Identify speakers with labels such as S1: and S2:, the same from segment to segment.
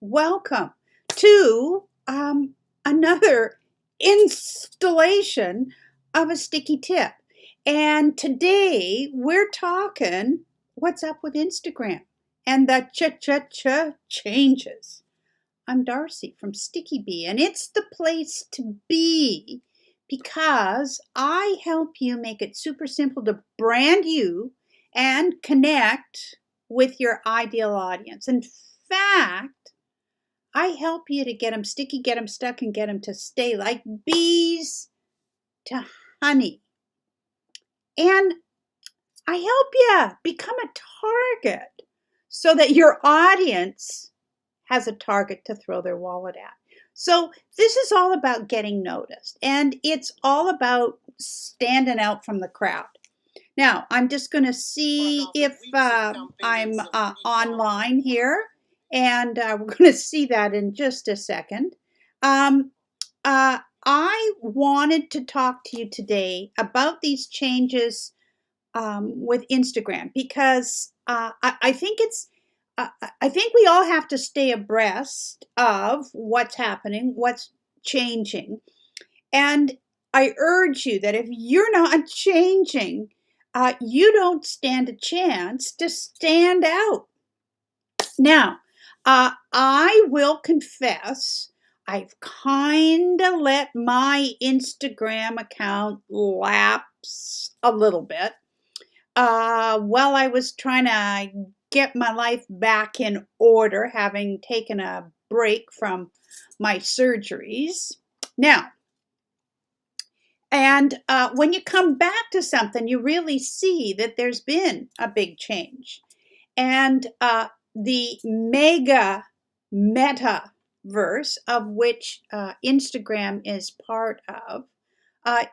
S1: welcome to another installation of a sticky tip. And today we're talking what's up with Instagram and the changes. I'm Darcy from Sticky Bee, and it's the place to be because I help you make it super simple to brand you and connect with your ideal audience. In fact, I help you to get them sticky, get them stuck, and get them to stay like bees to honey. And I help you become a target so that your audience has a target to throw their wallet at. So this is all about getting noticed, and it's all about standing out from the crowd. Now, I'm just going to see if I'm online here, and we're going to see that in just a second. I wanted to talk to you today about these changes with Instagram because I think I think we all have to stay abreast of what's happening, what's changing. And I urge you that if you're not changing, you don't stand a chance to stand out. Now, I will confess, I've kind of let my Instagram account lapse a little bit while I was trying to get my life back in order, having taken a break from my surgeries. Now, and when you come back to something, you really see that there's been a big change. And the Metaverse, of which Instagram is part of,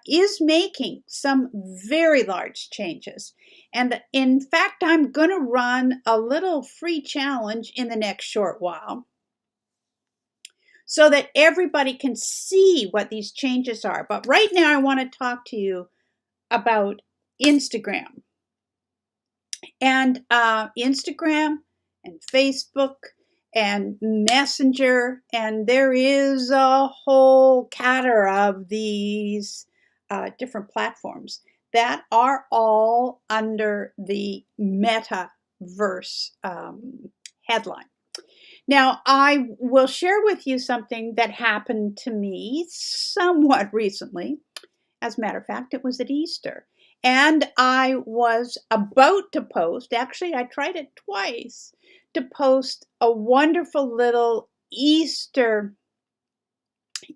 S1: is making some very large changes. And in fact, I'm going to run a little free challenge in the next short while so that everybody can see what these changes are. But right now, I want to talk to you about Instagram. And Instagram and Facebook and Messenger, and there is a whole catter of these different platforms that are all under the Metaverse headline. Now, I will share with you something that happened to me somewhat recently. As a matter of fact, it was at Easter. And I was about to post, actually, I tried it twice, to post a wonderful little Easter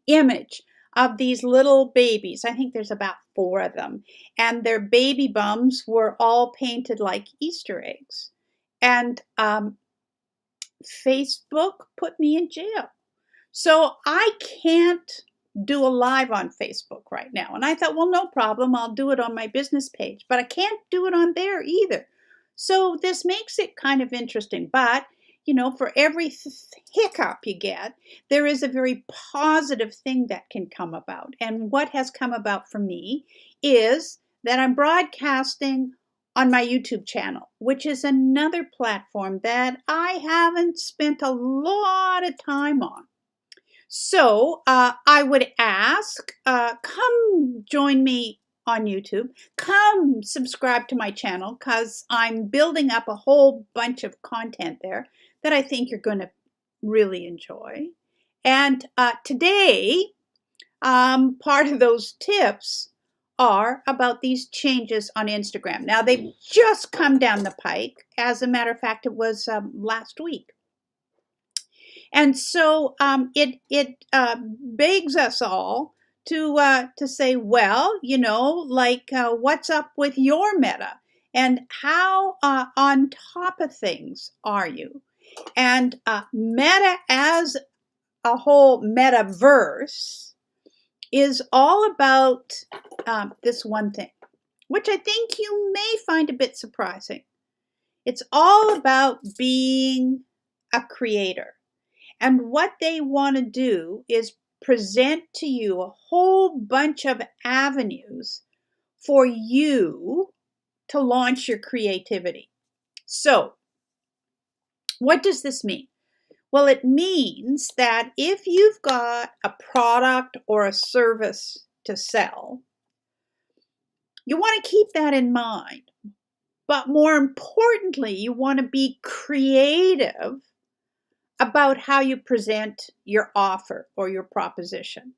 S1: image of these little babies. I think there's about 4 of them. And their baby bums were all painted like Easter eggs. And Facebook put me in jail. So I can't do a live on Facebook right now. And I thought, well, no problem. I'll do it on my business page, but I can't do it on there either. So this makes it kind of interesting. But, you know, for every hiccup you get, there is a very positive thing that can come about. And what has come about for me is that I'm broadcasting on my YouTube channel, which is another platform that I haven't spent a lot of time on. So I would ask, come join me on YouTube. Come subscribe to my channel because I'm building up a whole bunch of content there that I think you're going to really enjoy. And today, part of those tips are about these changes on Instagram. Now, they've just come down the pike. As a matter of fact, it was last week. And so it begs us all to say, well, you know, like what's up with your Meta, and how on top of things are you? And Meta as a whole, Metaverse, is all about this one thing, which I think you may find a bit surprising. It's all about being a creator. And what they want to do is present to you a whole bunch of avenues for you to launch your creativity. So, what does this mean? Well, it means that if you've got a product or a service to sell, you want to keep that in mind. But more importantly, you want to be creative about how you present your offer or your proposition.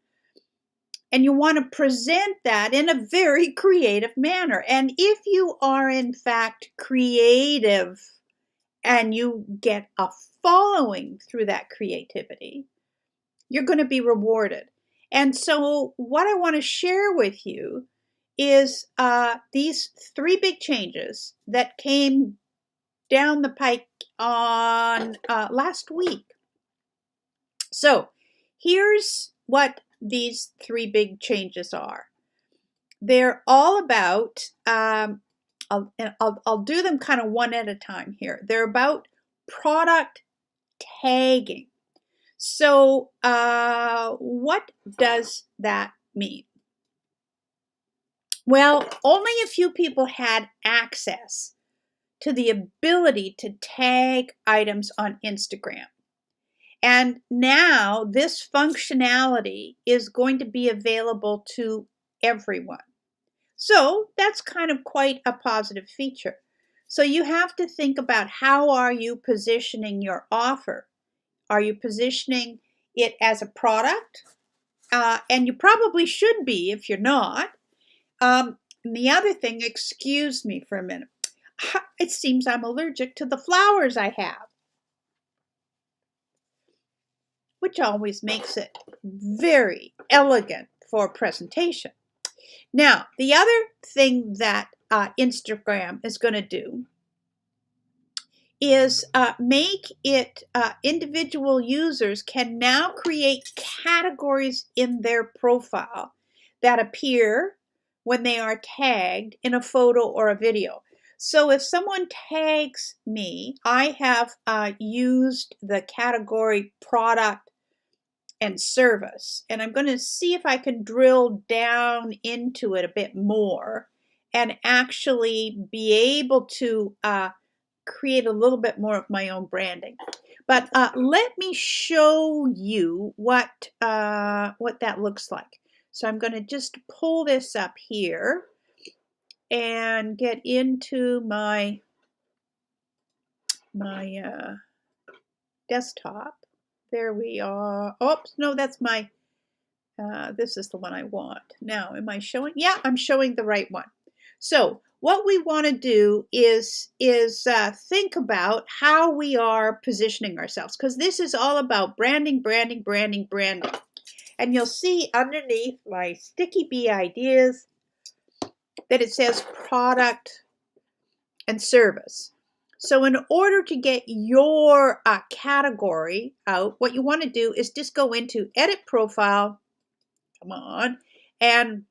S1: And you want to present that in a very creative manner. And if you are, in fact, creative and you get a following through that creativity, you're going to be rewarded. And so, what I want to share with you is these three big changes that came down the pike on last week. So, here's what these three big changes are. They're all about, I'll do them kind of one at a time here. They're about product tagging. So what does that mean? Well, only a few people had access to the ability to tag items on Instagram. And now this functionality is going to be available to everyone. So that's kind of quite a positive feature. So you have to think about, how are you positioning your offer? Are you positioning it as a product? And you probably should be if you're not. And the other thing, excuse me for a minute. It seems I'm allergic to the flowers I have, which always makes it very elegant for presentation. Now, the other thing that Instagram is going to do is make it individual users can now create categories in their profile that appear when they are tagged in a photo or a video. So if someone tags me, I have used the category product and service, and I'm going to see if I can drill down into it a bit more and actually be able to create a little bit more of my own branding. But let me show you what that looks like. So I'm going to just pull this up here and get into my desktop. There we are. Oops, no, that's my, this is the one I want. Now, am I showing? Yeah, I'm showing the right one. So what we want to do is think about how we are positioning ourselves, because this is all about branding, branding, branding, branding. And you'll see underneath my sticky bee ideas that it says product and service. So in order to get your category out, what you want to do is just go into edit profile, come on, and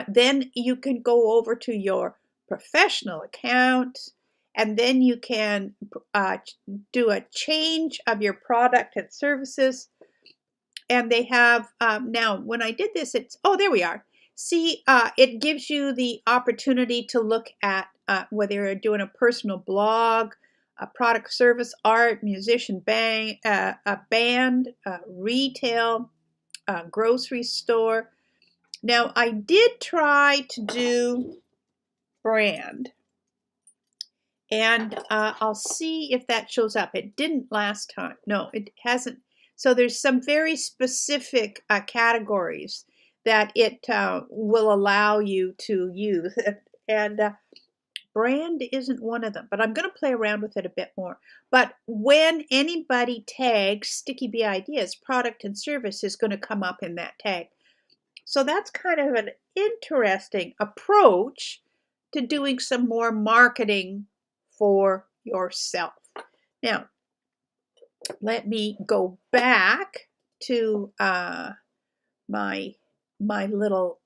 S1: then you can go over to your professional account, and then you can do a change of your product and services. And they have, now when I did this, it's, oh, there we are. See, it gives you the opportunity to look at whether you're doing a personal blog, a product, service, art, musician, a band, retail, grocery store. Now, I did try to do brand, and I'll see if that shows up. It didn't last time. No, it hasn't. So there's some very specific categories that it will allow you to use. And brand isn't one of them, but I'm going to play around with it a bit more. But when anybody tags Sticky Bee Ideas, product and service is going to come up in that tag. So that's kind of an interesting approach to doing some more marketing for yourself. Now, let me go back to my little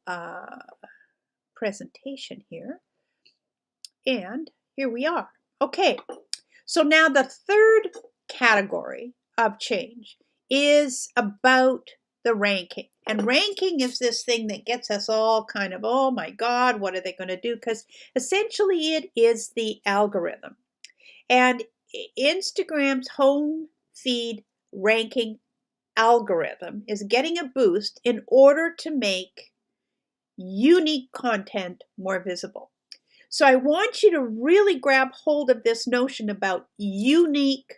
S1: presentation here. And here we are. Okay, so now the third category of change is about the ranking. And ranking is this thing that gets us all kind of, oh my God, what are they going to do? Because essentially it is the algorithm. And Instagram's home feed ranking algorithm is getting a boost in order to make unique content more visible. So I want you to really grab hold of this notion about unique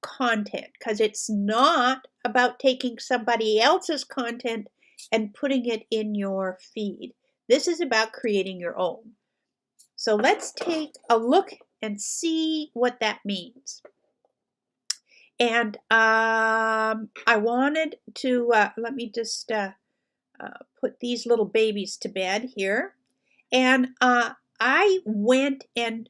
S1: content, because it's not about taking somebody else's content and putting it in your feed. This is about creating your own. So let's take a look and see what that means. And I wanted to, let me just put these little babies to bed here. And I went and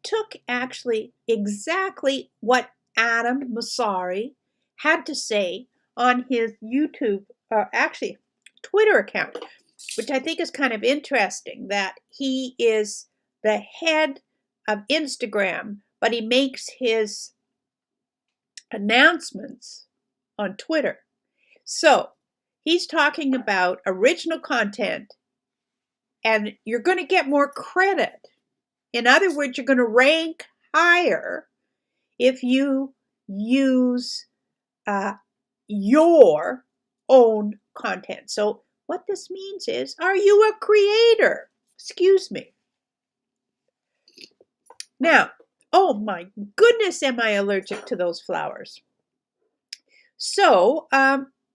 S1: took actually exactly what Adam Mosseri had to say on his YouTube, actually Twitter account, which I think is kind of interesting, that he is the head of Instagram, but he makes his announcements on Twitter. So he's talking about original content, and you're going to get more credit. In other words, you're going to rank higher if you use your own content. So what this means is, are you a creator? Excuse me. Now, oh my goodness, am I allergic to those flowers? So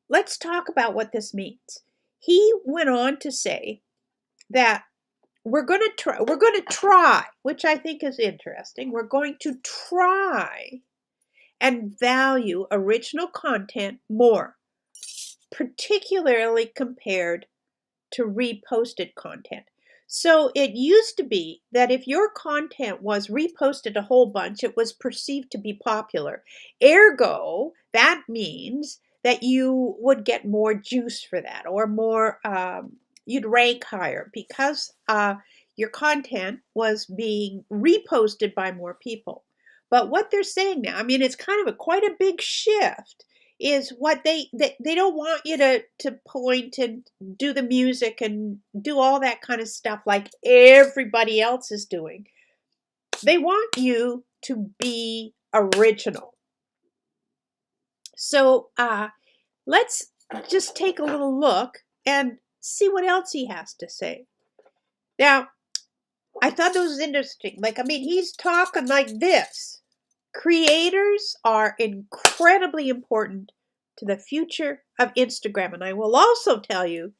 S1: let's talk about what this means. He went on to say that we're going to try, which I think is interesting. We're going to try and value original content more, particularly compared to reposted content. So it used to be that if your content was reposted a whole bunch, it was perceived to be popular. Ergo, that means that you would get more juice for that, or more, you'd rank higher because your content was being reposted by more people. But what they're saying now, I mean, it's kind of quite a big shift, is what they don't want you to point and do the music and do all that kind of stuff like everybody else is doing. They want you to be original. So let's just take a little look and see what else he has to say. Now, I thought this was interesting. Like, I mean, he's talking like this. Creators are incredibly important to the future of Instagram. And I will also tell you,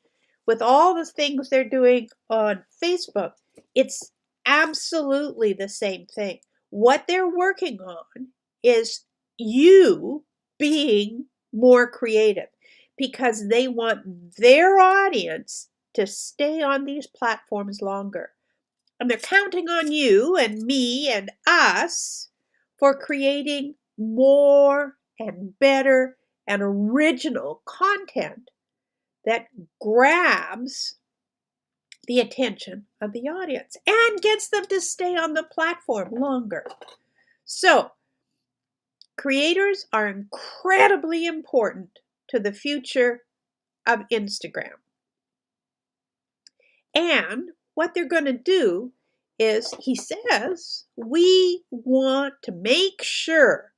S1: with all the things they're doing on Facebook, it's absolutely the same thing. What they're working on is you being more creative, because they want their audience to stay on these platforms longer. And they're counting on you and me and us for creating more and better and original content that grabs the attention of the audience and gets them to stay on the platform longer. So, creators are incredibly important to the future of Instagram. And what they're going to do is, he says, we want to make sure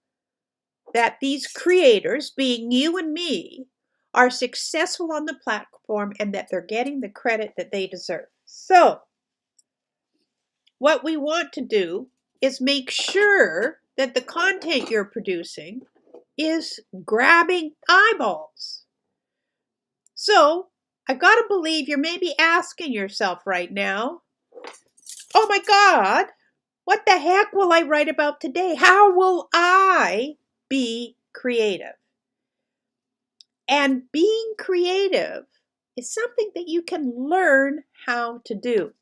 S1: that these creators, being you and me, are successful on the platform and that they're getting the credit that they deserve. So, what we want to do is make sure that the content you're producing is grabbing eyeballs. So, I gotta believe you're maybe asking yourself right now, oh my God, what the heck will I write about today? How will I be creative? And being creative is something that you can learn how to do,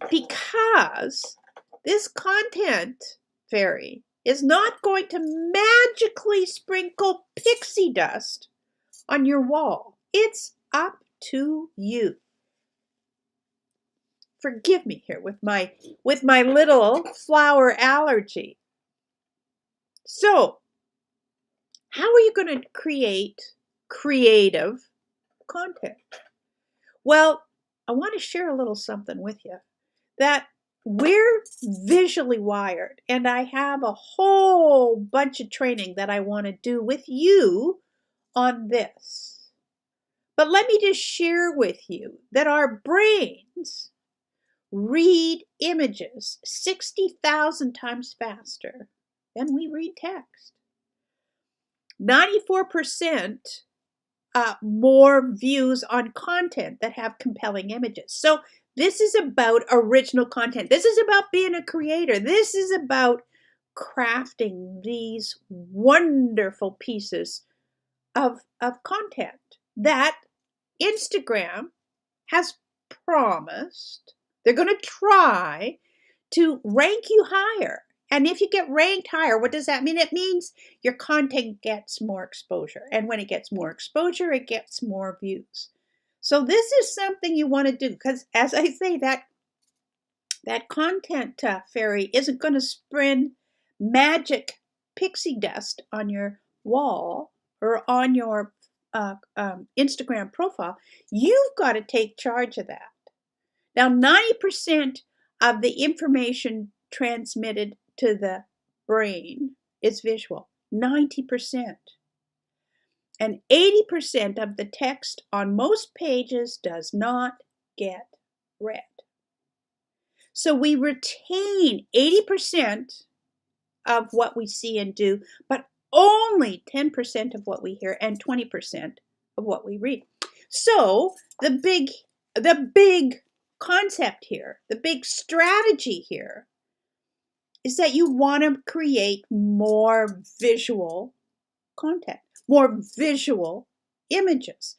S1: because this content fairy is not going to magically sprinkle pixie dust on your wall. It's up to you. Forgive me here with my little flower allergy. So, how are you going to create creative content? Well, I want to share a little something with you. That we're visually wired, and I have a whole bunch of training that I want to do with you on this. But let me just share with you that our brains read images 60,000 times faster than we read text. 94% more views on content that have compelling images. So this is about original content. This is about being a creator. This is about crafting these wonderful pieces of content that Instagram has promised. They're going to try to rank you higher. And if you get ranked higher, what does that mean? It means your content gets more exposure. And when it gets more exposure, it gets more views. So this is something you want to do because, as I say, that content fairy isn't going to spread magic pixie dust on your wall or on your Instagram profile. You've got to take charge of that. Now, 90% of the information transmitted to the brain is visual, 90%. And 80% of the text on most pages does not get read. So we retain 80% of what we see and do, but only 10% of what we hear and 20% of what we read. So the big concept here, the big strategy here is that you want to create more visual content, more visual images.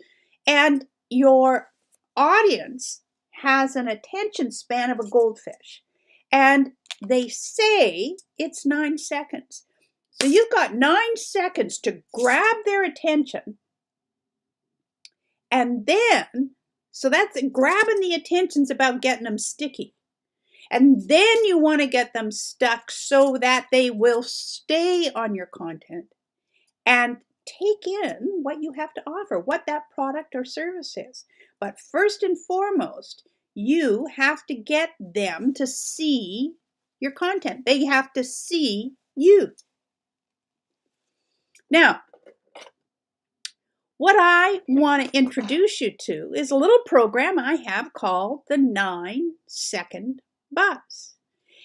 S1: And your audience has an attention span of a goldfish. And they say it's 9 seconds. So you've got 9 seconds to grab their attention. And then, so that's grabbing the attention's about getting them sticky. And then you want to get them stuck so that they will stay on your content and take in what you have to offer, what that product or service is. But first and foremost, you have to get them to see your content. They have to see you. Now, what I want to introduce you to is a little program I have called the 9-second buzz.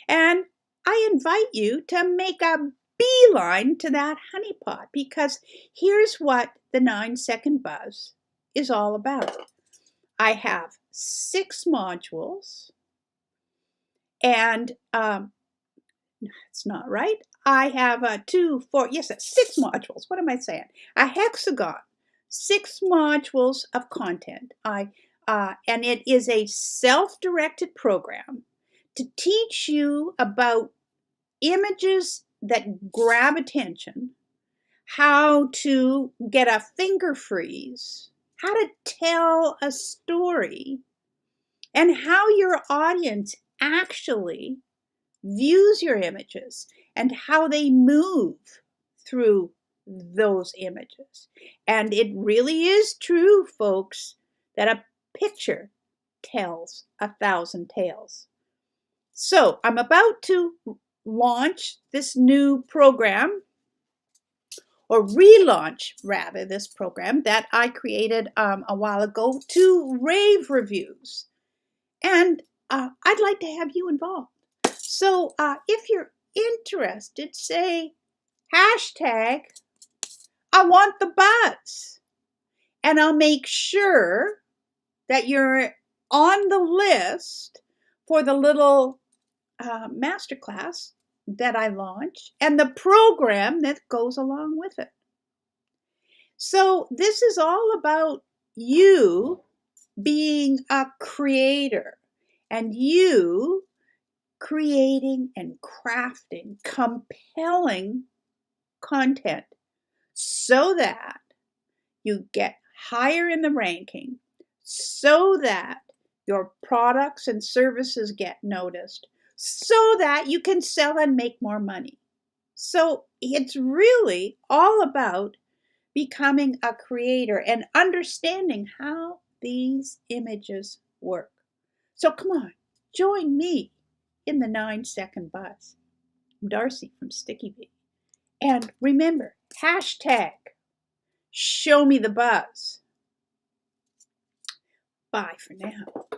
S1: And I invite you to make a beeline to that honeypot because here's what the 9-second buzz is all about. I have 6 modules and it's not right. I have 6 modules. What am I saying? A hexagon, 6 modules of content. And it is a self-directed program to teach you about images that grab attention, how to get a finger freeze, how to tell a story, and how your audience actually views your images and how they move through those images. And it really is true, folks, that a picture tells 1,000 tales. So I'm about to launch this new program, or relaunch rather this program that I created a while ago to rave reviews. And I'd like to have you involved. So if you're interested, say hashtag I want the buzz. And I'll make sure that you're on the list for the little masterclass that I launch and the program that goes along with it. So this is all about you being a creator and you creating and crafting compelling content so that you get higher in the ranking, so that your products and services get noticed, so that you can sell and make more money. So it's really all about becoming a creator and understanding how these images work. So come on, join me in the 9-second buzz. I'm Darcy from Sticky Bee. And remember, hashtag show me the buzz. Bye for now.